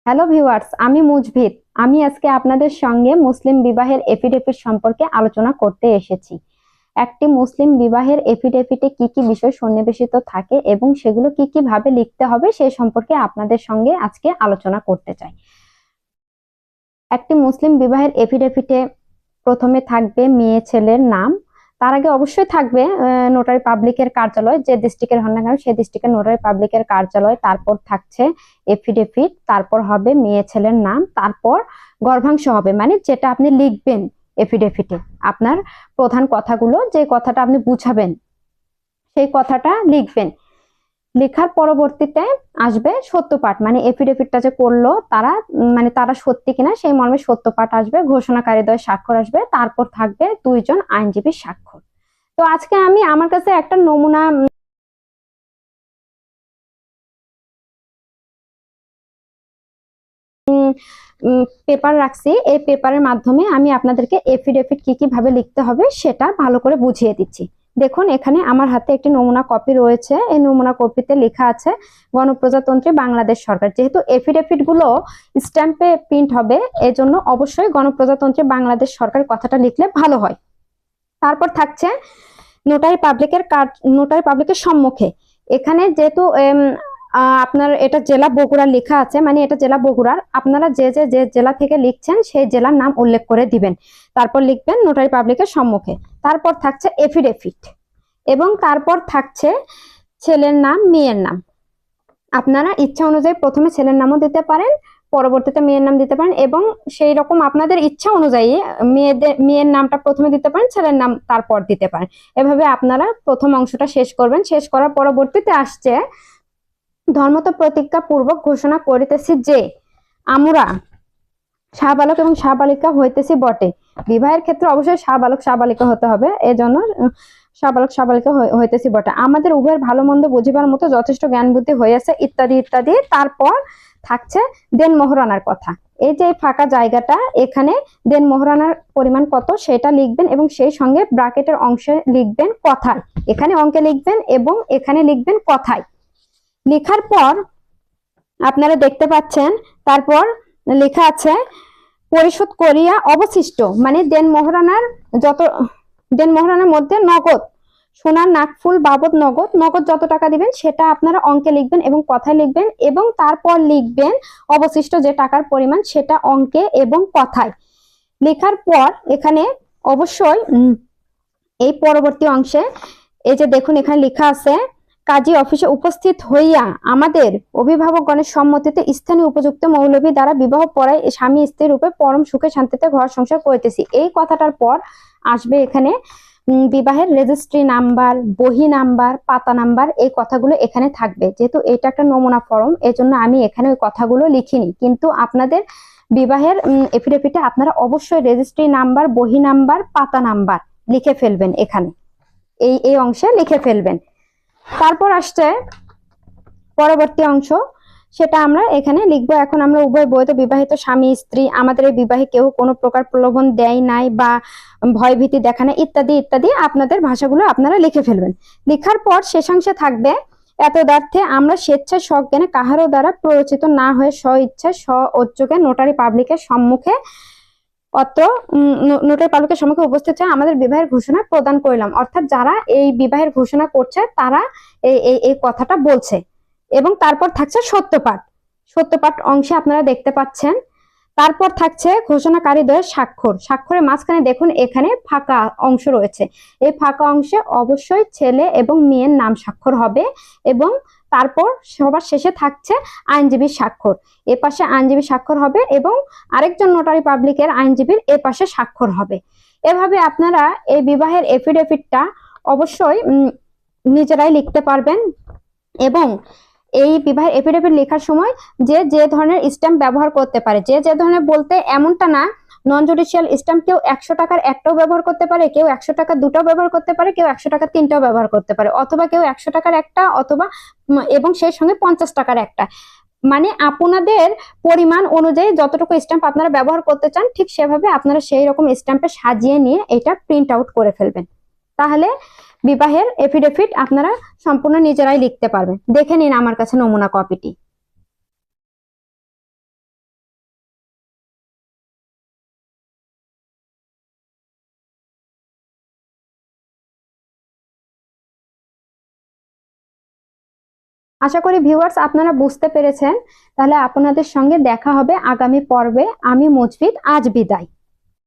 Hello viewers, আমি মুজভিদ। আমি আজকে আপনাদের সঙ্গে মুসলিম বিবাহের এফিডেভিট সম্পর্কে আলোচনা করতে এসেছি। একটি মুসলিম বিবাহের এফিডেভিটে কি কি বিষয় সন্নিবেশিত থাকে এবং সেগুলো কি কি ভাবে লিখতে হবে সে সম্পর্কে আপনাদের সঙ্গে আজকে আলোচনা করতে চাই। একটি মুসলিম বিবাহের এফিডেভিটে প্রথমে থাকবে মেয়ে ছেলের নাম। তার আগে অবশ্যই থাকবে নোটারি পাবলিকের কার্যালয়, যে ডিস্ট্রিক্টের হন না কেন সেই ডিস্ট্রিক্টের নোটারি পাবলিকের কার্যালয়। তারপর থাকছে এফিডেভিট, তারপর হবে মেয়ে ছেলের নাম, তারপর গর্ভাংশ হবে, মানে যেটা আপনি লিখবেন এফিডেভিটে, আপনার প্রধান কথাগুলো, যে কথাটা আপনি বুঝাবেন সেই কথাটা লিখবেন। লেখার পরবর্তীতে আসবে সত্যপাঠ, মানে এফিডেভিটটা যে করলো তারা, মানে তারা সত্যি কিনা সেই মর্মে সত্যপাঠ আসবে, ঘোষণাকারীদ্বয় স্বাক্ষর আসবে, তারপর থাকবে দুইজন আইনজীবীর স্বাক্ষর। তো আজকে আমি আমার কাছে একটা নমুনা পেপার রাখছি। এই পেপারের মাধ্যমে আমি আপনাদেরকে এফিডেভিট কি কি ভাবে লিখতে হবে সেটা ভালো করে বুঝিয়ে দিচ্ছি। দেখুন, এখানে আমার হাতে একটি নমুনা কপি রয়েছে। এই নমুনা কপিতে লেখা আছে গণপ্রজাতন্ত্রী বাংলাদেশ সরকার। যেহেতু এফিডেভিট গুলো স্ট্যাম্পে প্রিন্ট হবে, এজন্য অবশ্যই গণপ্রজাতন্ত্রী বাংলাদেশ সরকার কথাটা লিখলে ভালো হয়। তারপর থাকছে নোটারি পাবলিকের সম্মুখে। এখানে যেহেতু আপনার এটা জেলা বগুড়া লেখা আছে, মানে এটা জেলা বগুড়ার, আপনারা যে জেলা থেকে লিখছেন সেই জেলার নাম উল্লেখ করে দিবেন। তারপর লিখবেন নোটারি পাবলিকের সম্মুখে। তারপর থাকছে এফিডেভিট, এবং তারপর থাকছে ছেলের নাম মেয়ের নাম। আপনারা ইচ্ছা অনুযায়ী প্রথমে ছেলের নামও দিতে পারেন, পরবর্তীতে মেয়ের নাম দিতে পারেন, এবং সেই রকম আপনাদের ইচ্ছা অনুযায়ী মেয়ের নামটা প্রথমে দিতে পারেন, ছেলের নাম তারপর দিতে পারেন। এভাবে আপনারা প্রথম অংশটা শেষ করবেন। শেষ করার পরবর্তীতে আসছে ধর্মত প্রতিজ্ঞা পূর্বক ঘোষণা করিতেছি যে আমরা শাহবালক এবং শাহবালিকা হইতেছি বটে। বিবাহের ক্ষেত্রে অবশ্যই শাহবালক শাহবালিকা হতে হবে, এজন্য শাহবালক শাহবালিকা হইতেছি বটে। আমাদের উভয়ের ভালো মন্দ বুঝিবার মতো যথেষ্ট জ্ঞান বুদ্ধি হইয়াছে, ইত্যাদি ইত্যাদি। তারপর থাকছে দেন মোহরানার কথা। এই যে ফাঁকা জায়গাটা, এখানে দেন মোহরানার পরিমাণ কত সেটা লিখবেন, এবং সেই সঙ্গে ব্র্যাকেটের অংশে লিখবেন কথায়। এখানে অঙ্কে লিখবেন এবং এখানে লিখবেন কথায়। লেখার পর আপনারা দেখতে পাচ্ছেন তারপর লেখা আছে পরিশোধ করিয়া অবশিষ্ট, মানে দেন মোহরানার মধ্যে নগদ, সোনার নাকফুল বাবদ নগদ যত টাকা দিবেন সেটা আপনারা অঙ্কে লিখবেন এবং কথায় লিখবেন, এবং তারপর লিখবেন অবশিষ্ট যে টাকার পরিমাণ সেটা অঙ্কে এবং কথায়। লেখার পর এখানে অবশ্যই এই পরবর্তী অংশে এই যে দেখুন এখানে লেখা আছে কাজী অফিসে উপস্থিত হইয়া আমাদের অভিভাবকগণের সম্মতিতে স্থানীয় উপযুক্ত মৌলবী দ্বারা বিবাহ পড়ায় স্বামী স্ত্রী রূপে পরম সুখে শান্তিতে ঘর সংসার করিতেছি। এই কথাটার পর আসবে এখানে বিবাহের রেজিস্ট্রি নাম্বার, বহি নাম্বার, পাতা নাম্বার, এই কথাগুলো এখানে থাকবে। যেহেতু এটা একটা নমুনা ফর্ম, এজন্য আমি এখানে ওই কথাগুলো লিখিনি, কিন্তু আপনাদের বিবাহের এফিডেভিটে আপনারা অবশ্যই রেজিস্ট্রি নাম্বার, বহি নাম্বার, পাতা নাম্বার লিখে ফেলবেন। এখানে এই অংশে লিখে ফেলবেন। তারপর আসছে পরবর্তী অংশ, সেটা আমরা এখানে লিখবো। এখন আমরা উভয় বৈধ বিবাহিত স্বামী স্ত্রী, আমাদের এই বিবাহে কেউ কোনো প্রকার প্রলোভন দেয় নাই বা ভয়ভীতি দেখায়, ইত্যাদি ইত্যাদি আপনাদের ভাষাগুলো আপনারা লিখে ফেলবেন। লেখার পর শেষাংশে থাকবে এতদার্থে আমরা স্বেচ্ছায় সজ্ঞানে কাহারও দ্বারা প্ররোচিত না হয়ে স্ব ইচ্ছায় স্ব উদ্যোগে নোটারি পাবলিকের সম্মুখে নোটারি পাবলিকের সম্মুখে উপস্থিত হয়ে আমাদের বিবাহের ঘোষণা প্রদান করিলাম। অর্থাৎ যারা এই বিবাহের ঘোষণা করছে তারা এই কথাটা বলছে। এবং তারপর থাকছে সত্যপাঠ অংশে আপনারা দেখতে পাচ্ছেন। তারপর থাকছে ঘোষণাকারীদ্বয়ের স্বাক্ষরের মাঝখানে দেখুন এখানে ফাঁকা অংশ রয়েছে। এই ফাঁকা অংশে অবশ্যই ছেলে এবং মেয়ের নাম স্বাক্ষর হবে, এবং তারপর সবার শেষে থাকছে আইনজীবীর স্বাক্ষর। এ পাশে আইনজীবীর স্বাক্ষর হবে এবং আরেকজন নোটারি পাবলিকের আইনজীবীর এ পাশে স্বাক্ষর হবে। এভাবে আপনারা এই বিবাহের এফিডেভিটটা অবশ্যই নিজেরাই লিখতে পারবেন। এবং এই বিবাহের এফিডেভিট লেখার সময় যে ধরনের স্ট্যাম্প ব্যবহার করতে পারে, যে ধরনের বলতে এমনটা না, নন জুডিশিয়াল স্ট্যাম্প কেউ 100 টাকার একটাও ব্যবহার করতে পারে, কেউ 100 টাকা দুটাও ব্যবহার করতে পারে, কেউ 100 টাকা তিনটাও ব্যবহার করতে পারে, অথবা কেউ 100 টাকার একটা, অথবা এবং সেই সঙ্গে 50 টাকার একটা। মানে আপনাদের পরিমাণ অনুযায়ী যতটুকু স্ট্যাম্প আপনারা ব্যবহার করতে চান ঠিক সেভাবে আপনারা সেই রকম স্ট্যাম্পে সাজিয়ে নিয়ে এটা প্রিন্ট আউট করে ফেলবেন। তাহলে বিবাহের এফিডেভিট আপনারা সম্পূর্ণ নিজেরাই লিখতে পারবেন। দেখে নিন আমার কাছে নমুনা কপিটি। আশা করি ভিউয়ার্স আপনারা বুঝতে পেরেছেন। তাহলে আপনাদের সঙ্গে দেখা হবে আগামী পর্বে। আমি মুজফিদ, আজ বিদায়।